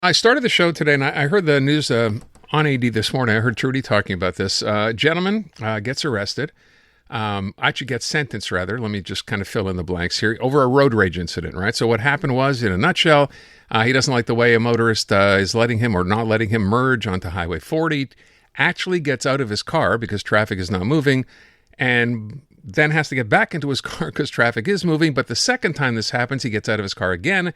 I started the show today, and I heard the news on AD this morning. I heard Trudy talking about this. Gentleman gets arrested, actually gets sentenced, rather. Let me just kind of fill in the blanks here. Over a road rage incident, right? So what happened was, in a nutshell, he doesn't like the way a motorist is letting him or not letting him merge onto Highway 40, actually gets out of his car because traffic is not moving, and then has to get back into his car because traffic is moving. But the second time this happens, he gets out of his car again,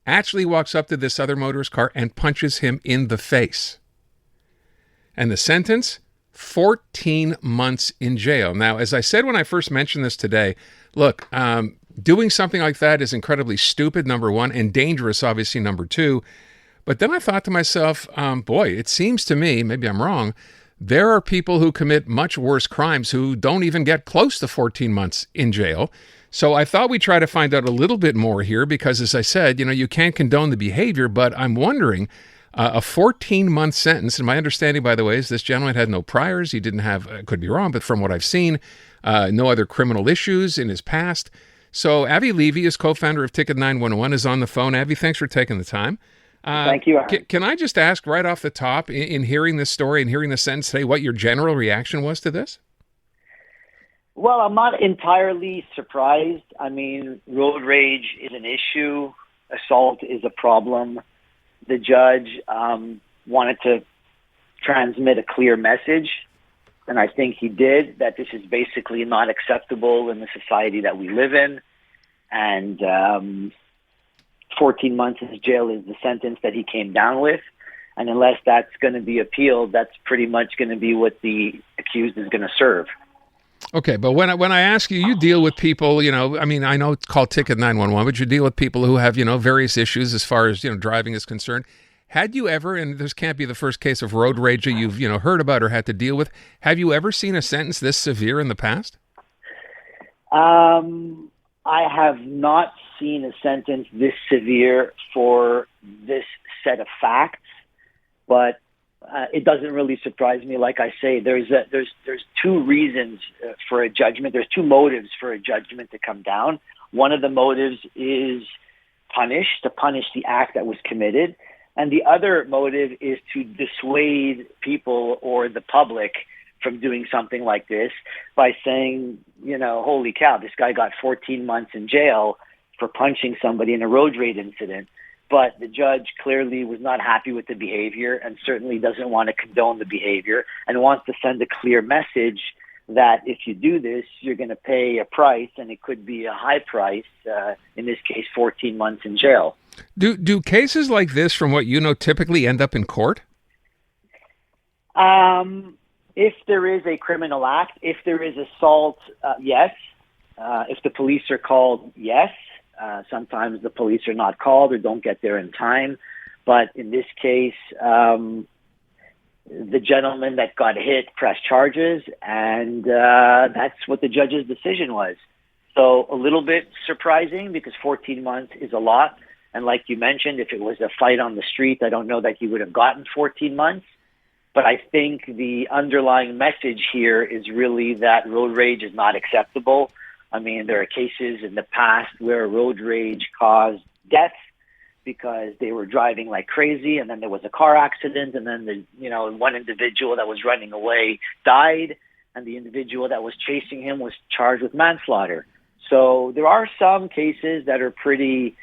actually walks up to this other motorist car and punches him in the face. And the sentence, 14 months in jail. Now, as I said when I first mentioned this today, look, doing something like that is incredibly stupid, number one, and dangerous, obviously, number two. But then I thought to myself, boy, it seems to me, maybe I'm wrong, there are people who commit much worse crimes who don't even get close to 14 months in jail. So I thought we'd try to find out a little bit more here because, as I said, you can't condone the behavior, but I'm wondering, a 14-month sentence, and my understanding, by the way, is this gentleman had no priors. He didn't have, I could be wrong, but from what I've seen, no other criminal issues in his past. So Avi Levy is co-founder of Ticket 911, is on the phone. Avi, thanks for taking the time. Thank you. Can I just ask right off the top, in hearing this story and hearing the sentence today, what your general reaction was to this? Well, I'm not entirely surprised. I mean, road rage is an issue. Assault is a problem. The judge wanted to transmit a clear message, and I think he did, that this is basically not acceptable in the society that we live in. And 14 months in jail is the sentence that he came down with. And unless that's going to be appealed, that's pretty much going to be what the accused is going to serve. Okay, but when I ask you, you deal with people, I mean, I know it's called Ticket 911, but you deal with people who have, various issues as far as, driving is concerned. Had you ever, and this can't be the first case of road rage that you've, heard about or had to deal with, have you ever seen a sentence this severe in the past? I have not seen a sentence this severe for this set of facts, but it doesn't really surprise me. Like I say, there's two reasons for a judgment. There's two motives for a judgment to come down. One of the motives is to punish the act that was committed. And the other motive is to dissuade people or the public from doing something like this by saying, holy cow, this guy got 14 months in jail for punching somebody in a road rage incident. But the judge clearly was not happy with the behavior and certainly doesn't want to condone the behavior and wants to send a clear message that if you do this, you're going to pay a price, and it could be a high price, in this case, 14 months in jail. Do cases like this, from what you know, typically end up in court? If there is a criminal act, if there is assault, yes. If the police are called, yes. Sometimes the police are not called or don't get there in time. But in this case, the gentleman that got hit pressed charges, and that's what the judge's decision was. So a little bit surprising because 14 months is a lot. And like you mentioned, if it was a fight on the street, I don't know that he would have gotten 14 months. But I think the underlying message here is really that road rage is not acceptable. I mean, there are cases in the past where road rage caused death because they were driving like crazy, and then there was a car accident, and then one individual that was running away died, and the individual that was chasing him was charged with manslaughter. So there are some cases that are pretty,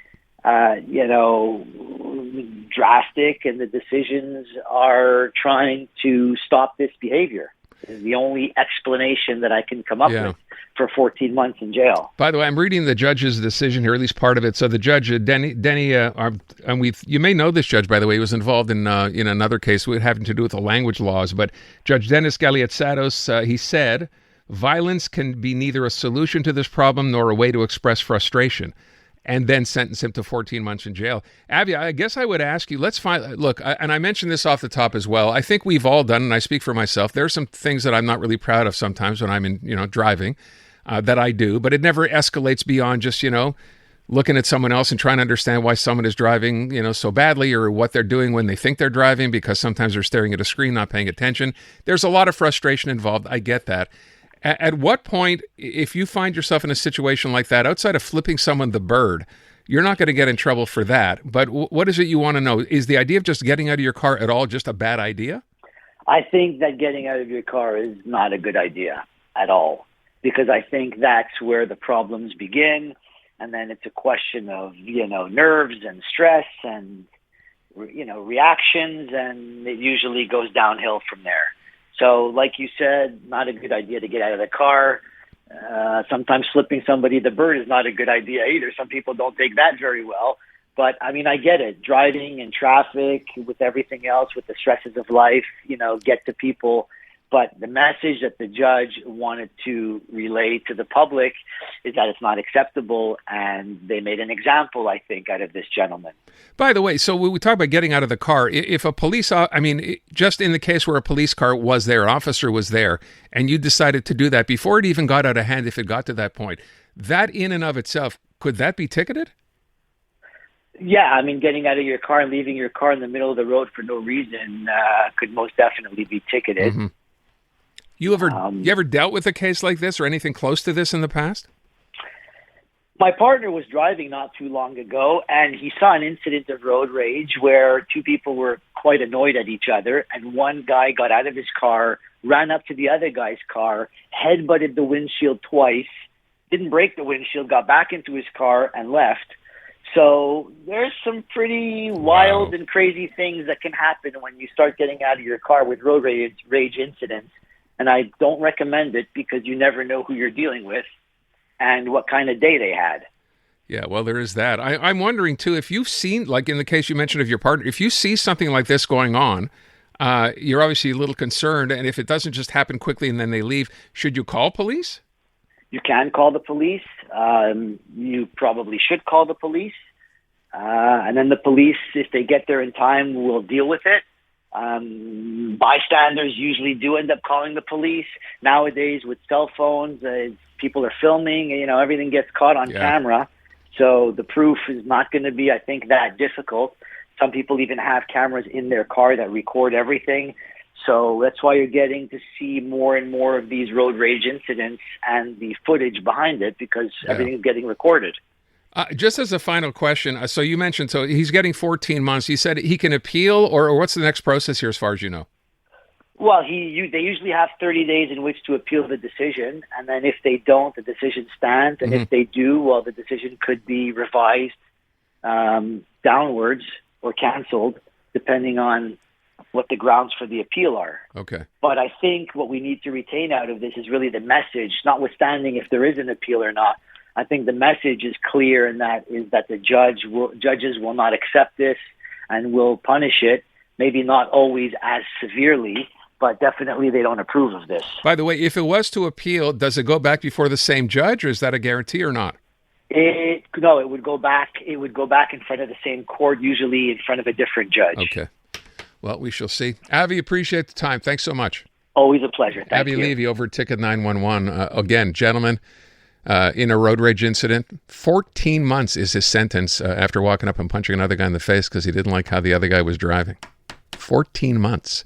drastic, and the decisions are trying to stop this behavior. Is the only explanation that I can come up with for 14 months in jail. By the way, I'm reading the judge's decision here, at least part of it. So the judge, Denny, and you may know this judge, by the way. He was involved in another case having to do with the language laws. But Judge Dennis Galiatsados, he said, violence can be neither a solution to this problem nor a way to express frustration, and then sentence him to 14 months in jail. Avi, I guess I would ask you, and I mentioned this off the top as well. I think we've all done, and I speak for myself, there are some things that I'm not really proud of sometimes when I'm driving, that I do, but it never escalates beyond just, looking at someone else and trying to understand why someone is driving, so badly, or what they're doing when they think they're driving, because sometimes they're staring at a screen, not paying attention. There's a lot of frustration involved. I get that. At what point, if you find yourself in a situation like that, outside of flipping someone the bird, You're not going to get in trouble for that. But what is it you want to know? Is the idea of just getting out of your car at all just a bad idea? I think that getting out of your car is not a good idea at all, because I think that's where the problems begin. And then it's a question of, nerves and stress and, reactions, and it usually goes downhill from there. So like you said, not a good idea to get out of the car. Sometimes flipping somebody the bird is not a good idea either. Some people don't take that very well. But, I get it. Driving in traffic, with everything else, with the stresses of life, get to people. But the message that the judge wanted to relay to the public is that it's not acceptable, and they made an example, I think, out of this gentleman. By the way, so when we talk about getting out of the car, if a police, just in the case where a police car was there, an officer was there, and you decided to do that before it even got out of hand, if it got to that point, that in and of itself, could that be ticketed? Yeah, getting out of your car and leaving your car in the middle of the road for no reason could most definitely be ticketed. Mm-hmm. You ever dealt with a case like this or anything close to this in the past? My partner was driving not too long ago, and he saw an incident of road rage where two people were quite annoyed at each other, and one guy got out of his car, ran up to the other guy's car, headbutted the windshield twice, didn't break the windshield, got back into his car, and left. So there's some pretty wild and crazy things that can happen when you start getting out of your car with road rage incidents. And I don't recommend it, because you never know who you're dealing with and what kind of day they had. Yeah, well, there is that. I'm wondering, too, if you've seen, like in the case you mentioned of your partner, if you see something like this going on, you're obviously a little concerned. And if it doesn't just happen quickly and then they leave, should you call police? You can call the police. You probably should call the police. And then the police, if they get there in time, will deal with it. Bystanders usually do end up calling the police. Nowadays, with cell phones, people are filming, everything gets caught on camera. So the proof is not going to be, I think, that difficult. Some people even have cameras in their car that record everything. So that's why you're getting to see more and more of these road rage incidents and the footage behind it, because everything's getting recorded. Just as a final question, so you mentioned, so he's getting 14 months. You said he can appeal, or what's the next process here as far as you know? Well, they usually have 30 days in which to appeal the decision. And then if they don't, the decision stands. And if they do, well, the decision could be revised downwards or canceled, depending on what the grounds for the appeal are. Okay. But I think what we need to retain out of this is really the message, notwithstanding if there is an appeal or not. I think the message is clear, and that is that the judges will not accept this and will punish it, maybe not always as severely, but definitely they don't approve of this. By the way, if it was to appeal, does it go back before the same judge, or is that a guarantee or not? No, it would go back. It would go back in front of the same court, usually in front of a different judge. Okay. Well, we shall see. Avi, appreciate the time. Thanks so much. Always a pleasure. Thank Avi you. Levy over at Ticket 911. Again, gentlemen, in a road rage incident, 14 months is his sentence after walking up and punching another guy in the face because he didn't like how the other guy was driving. 14 months.